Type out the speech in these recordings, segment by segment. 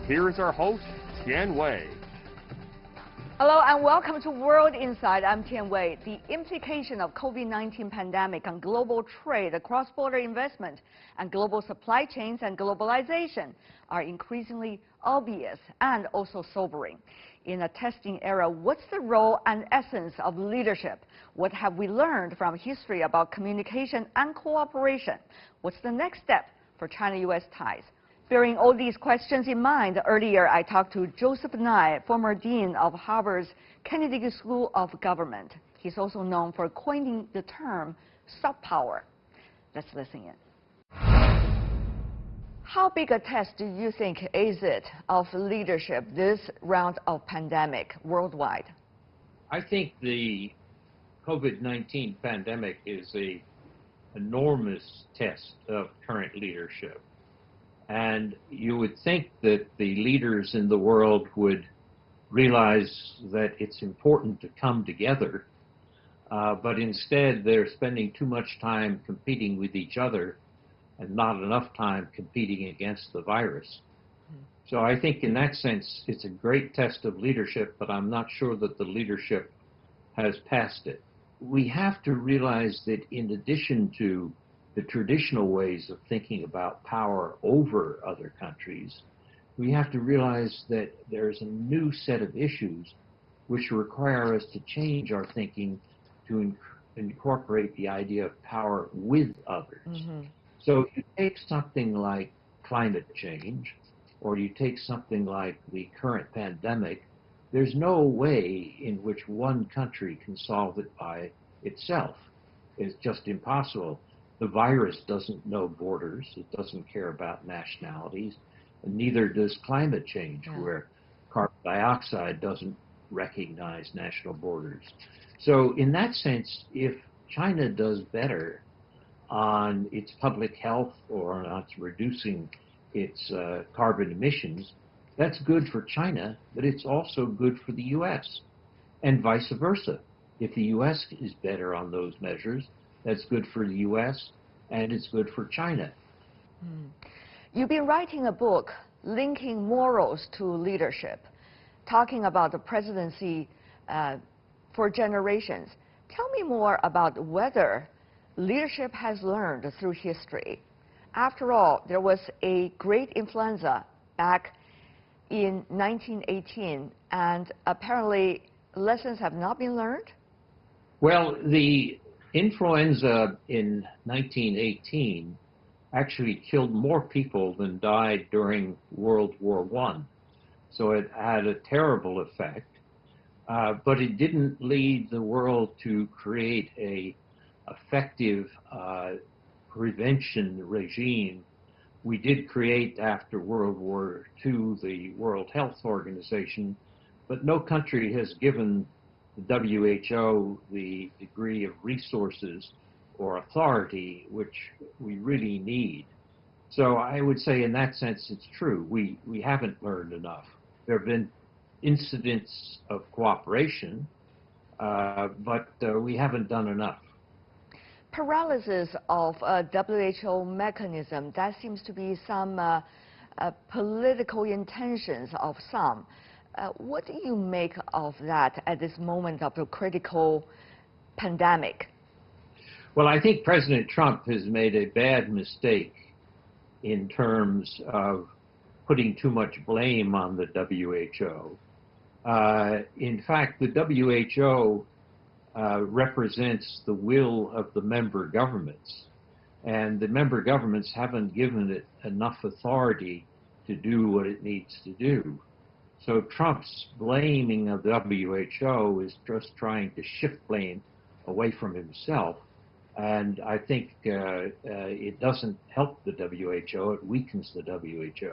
Here is our host, Tian. Hello and welcome to World Insight. I'm Tian. The implication of COVID-19 pandemic on global trade, cross-border investment, and global supply chains and globalization are increasingly obvious and also sobering. In a testing era, what's the role and essence of leadership? What have we learned from history about communication and cooperation? What's the next step for China-U.S. ties? Bearing all these questions in mind, earlier I talked to Joseph Nye, former dean of Harvard's Kennedy School of Government. He's also known for coining the term soft power. Let's listen in. How big a test do you think is it of leadership this round of pandemic worldwide? I think the COVID-19 pandemic is an enormous test of current leadership. And you would think that the leaders in the world would realize that it's important to come together, but instead they're spending too much time competing with each other and not enough time competing against the virus. So I think in that sense it's a great test of leadership, but I'm not sure that the leadership has passed it. We have to realize that in addition to the traditional ways of thinking about power over other countries, we have to realize that there's a new set of issues which require us to change our thinking to incorporate the idea of power with others. So you take something like climate change, or you take something like the current pandemic, there's no way in which one country can solve it by itself. It's just impossible. The virus doesn't know borders, it doesn't care about nationalities, and neither does climate change, where carbon dioxide doesn't recognize national borders. So in that sense, if China does better on its public health or on its reducing its carbon emissions, that's good for China, but it's also good for the U.S. and vice versa. If the U.S. is better on those measures, that's good for the U.S. and it's good for China. You've been writing a book linking morals to leadership, talking about the presidency for generations. Tell me more about whether leadership has learned through history. After all, there was a great influenza back in 1918, and apparently lessons have not been learned? Well, the influenza in 1918 actually killed more people than died during World War I. So it had a terrible effect, but it didn't lead the world to create an effective prevention regime. We did create, after World War II, the World Health Organization, but no country has given the WHO the degree of resources or authority which we really need. So I would say in that sense it's true. We haven't learned enough. There have been incidents of cooperation, but we haven't done enough. Paralysis of a WHO mechanism, that seems to be some political intentions of some. What do you make of that at this moment of a critical pandemic? Well, I think President Trump has made a bad mistake in terms of putting too much blame on the WHO. In fact, the WHO represents the will of the member governments, and the member governments haven't given it enough authority to do what it needs to do. So Trump's blaming of the WHO is just trying to shift blame away from himself, and I think it doesn't help the WHO, it weakens the WHO.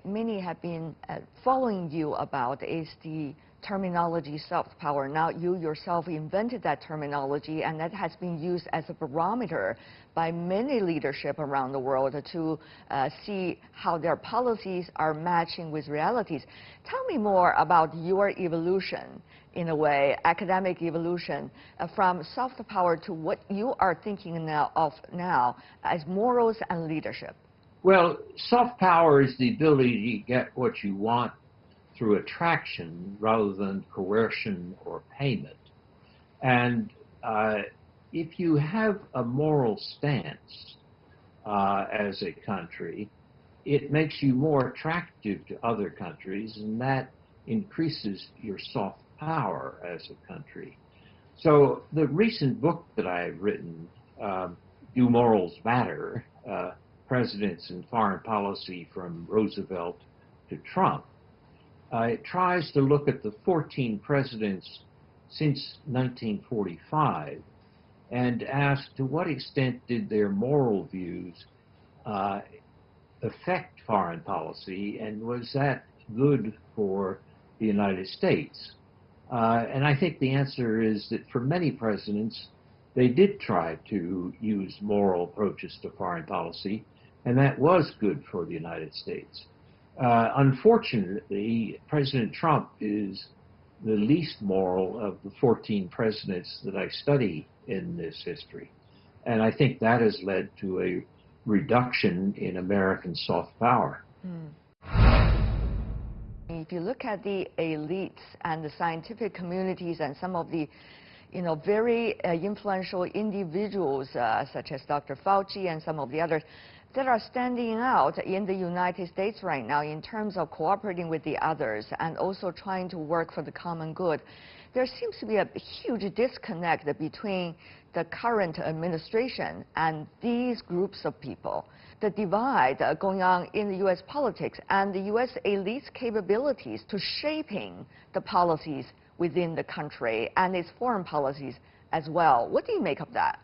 Many have been following you about is the terminology soft power. Now you yourself invented that terminology, and that has been used as a barometer by many leadership around the world to see how their policies are matching with realities. Tell me more about your evolution, in a way, academic evolution, from soft power to what you are thinking now as morals and leadership. Well, soft power is the ability to get what you want through attraction rather than coercion or payment. And if you have a moral stance as a country, it makes you more attractive to other countries, and that increases your soft power as a country. So the recent book that I've written, Do Morals Matter? Presidents and Foreign Policy from Roosevelt to Trump, it tries to look at the 14 presidents since 1945 and ask to what extent did their moral views affect foreign policy, and was that good for the United States? And I think the answer is that for many presidents, they did try to use moral approaches to foreign policy, and that was good for the United States. Unfortunately, President Trump is the least moral of the 14 presidents that I study in this history. And I think that has led to a reduction in American soft power. If you look at the elites and the scientific communities and some of the very influential individuals such as Dr. Fauci and some of the others that are standing out in the United States right now in terms of cooperating with the others and also trying to work for the common good, there seems to be a huge disconnect between the current administration and these groups of people. The divide going on in the U.S. politics and the U.S. elite's capabilities to shaping the policies within the country and its foreign policies as well. What do you make of that?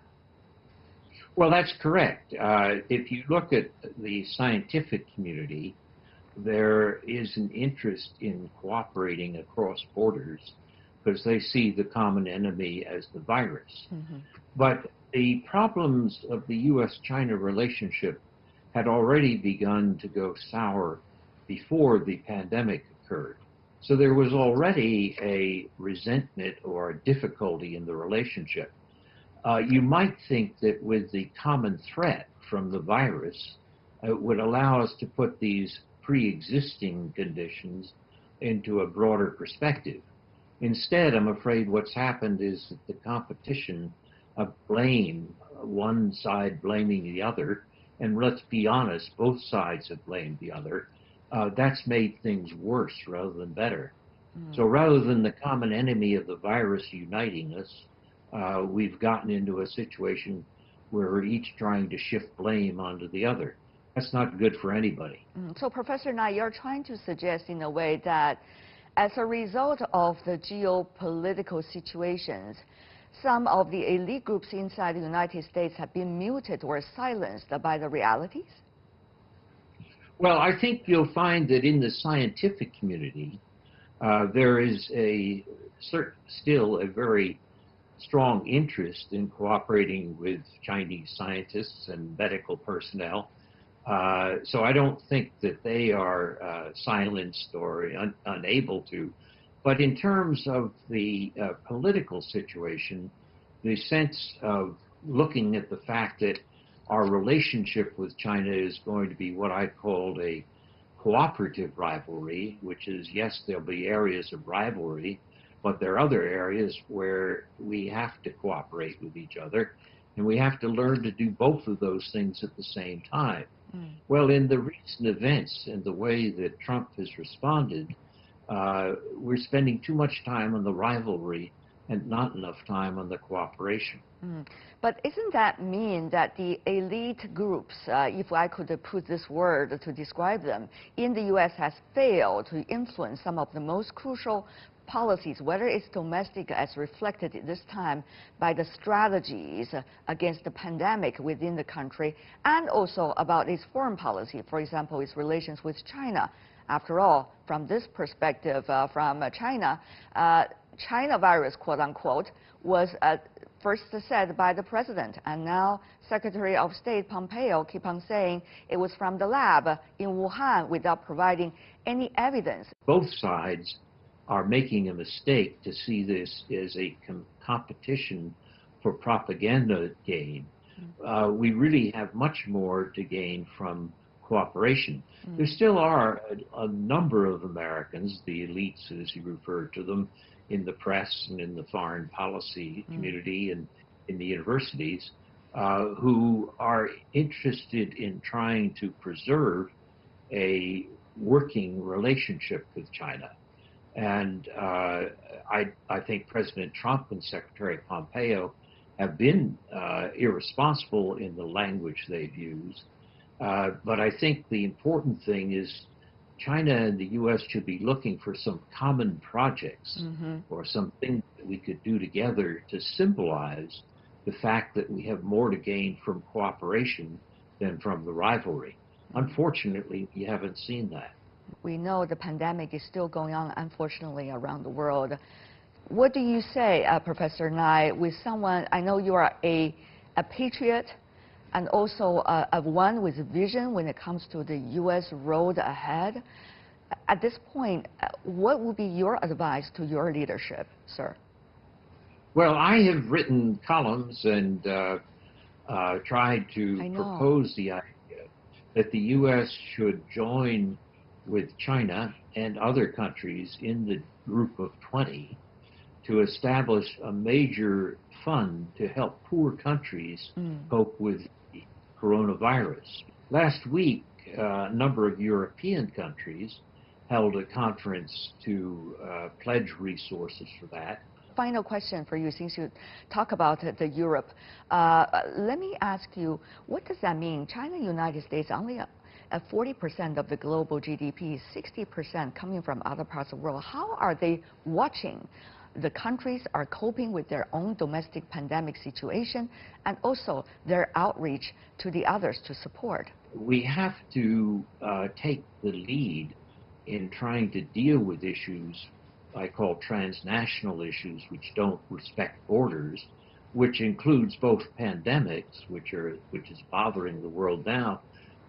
Well, that's correct. If you look at the scientific community, there is an interest in cooperating across borders because they see the common enemy as the virus. But the problems of the U.S.-China relationship had already begun to go sour before the pandemic occurred. So there was already a resentment or a difficulty in the relationship. You might think that with the common threat from the virus, it would allow us to put these pre-existing conditions into a broader perspective. Instead, I'm afraid what's happened is that the competition of blame, one side blaming the other, and let's be honest, both sides have blamed the other, that's made things worse rather than better. So rather than the common enemy of the virus uniting us, we've gotten into a situation where we're each trying to shift blame onto the other. That's not good for anybody. So, Professor Nye, you're trying to suggest in a way that as a result of the geopolitical situations, some of the elite groups inside the United States have been muted or silenced by the realities? Well, I think you'll find that in the scientific community, there is still a very strong interest in cooperating with Chinese scientists and medical personnel. So I don't think that they are silenced or unable to. But in terms of the political situation, the sense of looking at the fact that our relationship with China is going to be what I called a cooperative rivalry, which is, yes, there'll be areas of rivalry, but there are other areas where we have to cooperate with each other, and we have to learn to do both of those things at the same time. Well, in the recent events and the way that Trump has responded, we're spending too much time on the rivalry and not enough time on the cooperation. But isn't that mean that the elite groups, if I could put this word to describe them, in the U.S. has failed to influence some of the most crucial policies, whether it's domestic as reflected this time by the strategies against the pandemic within the country, and also about its foreign policy, for example, its relations with China? After all, from this perspective, from China, China virus, quote unquote, was first said by the president, and now Secretary of State Pompeo keep on saying it was from the lab in Wuhan without providing any evidence. Both sides are making a mistake to see this as a competition for propaganda gain. We really have much more to gain from cooperation. There still are a number of Americans, the elites as you referred to them, in the press and in the foreign policy community and in the universities, who are interested in trying to preserve a working relationship with China. And I think President Trump and Secretary Pompeo have been irresponsible in the language they've used. But I think the important thing is China and the U.S. should be looking for some common projects or something that we could do together to symbolize the fact that we have more to gain from cooperation than from the rivalry. Unfortunately, we haven't seen that. We know the pandemic is still going on, unfortunately, around the world. What do you say, Professor Nye, with someone, I know you are a patriot and also one with vision when it comes to the U.S. road ahead. At this point, what would be your advice to your leadership, sir? Well, I have written columns and tried to propose the idea that the U.S. should join with China and other countries in the group of 20 to establish a major fund to help poor countries cope with the coronavirus. Last week, a number of European countries held a conference to pledge resources for that. Final question for you, since you talk about the Europe. Let me ask you, what does that mean? China and United States only at 40% of the global GDP, 60% coming from other parts of the world. How are they watching the countries are coping with their own domestic pandemic situation and also their outreach to the others to support? We have to take the lead in trying to deal with issues I call transnational issues, which don't respect borders, which includes both pandemics, which is bothering the world now,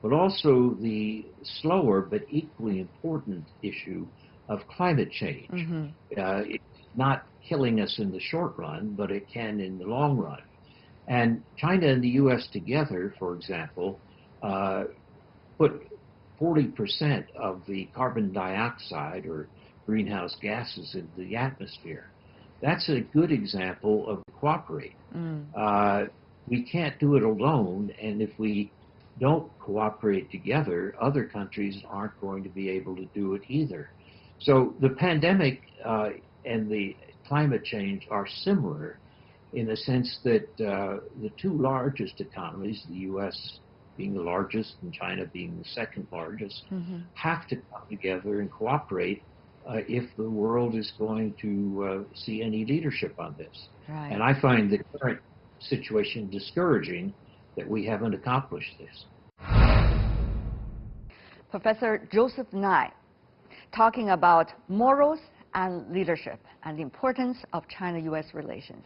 but also the slower but equally important issue of climate change. It's not killing us in the short run, but it can in the long run. And China and the U.S. together, for example, put 40% of the carbon dioxide or greenhouse gases into the atmosphere. That's a good example of cooperate. We can't do it alone, and if we don't cooperate together, other countries aren't going to be able to do it either. So the pandemic and the climate change are similar in the sense that the two largest economies, the U.S. being the largest and China being the second largest, have to come together and cooperate if the world is going to see any leadership on this. Right. And I find the current situation discouraging that we haven't accomplished this. Professor Joseph Nye, talking about morals and leadership and the importance of China-U.S. relations.